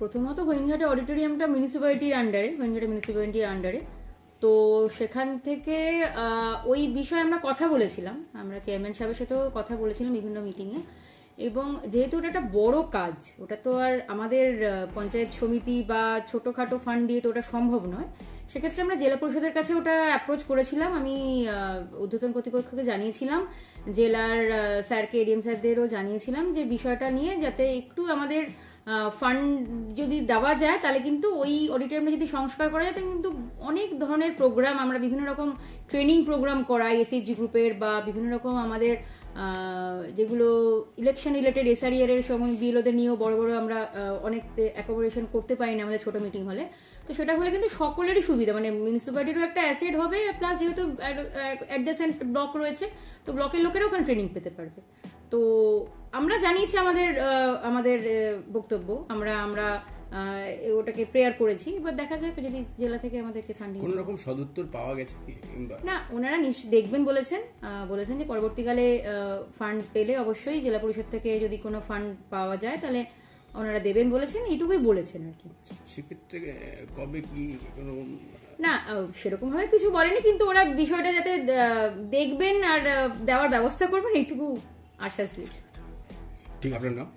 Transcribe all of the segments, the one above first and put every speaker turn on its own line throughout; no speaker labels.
প্রথমত হরিণঘাটা অডিটোরিয়ামটা মিউনিসিপ্যালিটির আন্ডারে, তো সেখান থেকে ওই বিষয়ে আমরা কথা বলেছিলাম, আমরা চেয়ারম্যান সাহেবের সাথেও কথা বলেছিলাম বিভিন্ন মিটিংয়ে। এবং যেহেতু ওটা একটা বড় কাজ, ওটা তো আর আমাদের পঞ্চায়েত সমিতি বা ছোটখাটো ফান্ড দিয়ে তো ওটা সম্ভব নয়, সেক্ষেত্রে আমরা জেলা পরিষদের কাছে ওটা অ্যাপ্রোচ করেছিলাম। আমি ঊর্ধ্বতন কর্তৃপক্ষকে জানিয়েছিলাম, জেলার স্যারকে, এডিএম স্যারদেরও জানিয়েছিলাম যে বিষয়টা নিয়ে যাতে একটু আমাদের ফান্ড যদি দেওয়া যায়, তাহলে কিন্তু ওই অডিটোরিয়ামটা যদি সংস্কার করা যায়, তাহলে কিন্তু অনেক ধরনের প্রোগ্রাম, আমরা বিভিন্ন রকম ট্রেনিং প্রোগ্রাম করাই এসএইচজি গ্রুপের, বা বিভিন্ন রকম আমাদের যেগুলো ইলেকশন রিলেটেড এসআরইআর এর সময় বিএলওদের নিয়েও বড় বড় আমরা অনেক অ্যাকোমোডেশন করতে পারি না আমাদের ছোট মিটিং হলে। তো সেটা হলে কিন্তু সকলেরই সুবিধা, মানে মিউনিসিপ্যালিটিরও একটা অ্যাসেট হবে, প্লাস যেহেতু অ্যাডজেসেন্ট ব্লক রয়েছে, তো ব্লকের লোকেরাও ওখানে ট্রেনিং পেতে পারবে। তো আমরা জানিয়েছি আমাদের বক্তব্য, আমরা ওটাকে প্রেয়ার করেছি। এবার দেখা যাক যদি জেলা থেকে আমাদেরকে ফান্ডিং,
কোন রকম সদুত্তর পাওয়া গেছে
না, ওনারা দেখবেন বলেছেন যে পরবর্তীকালে ফান্ড পেলে অবশ্যই জেলা পরিষদ থেকে যদি কোনো ফান্ড পাওয়া যায় তাহলে ওনারা দেবেন বলেছেন, এইটুকুই বলেছেন আর কি।
সেক্ষেত্রে কবে কি কোনো,
না সেরকম ভাবে কিছু বলেনি, কিন্তু ওরা বিষয়টা যাতে দেখবেন আর দেওয়ার ব্যবস্থা করবেন এইটুকু আশ্বাস দিয়েছে।
ঠিক, আপনার নাম?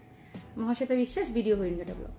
মহাশ্বেতা বিশ্বাস, বিডিও হরিণঘাটা ব্লক।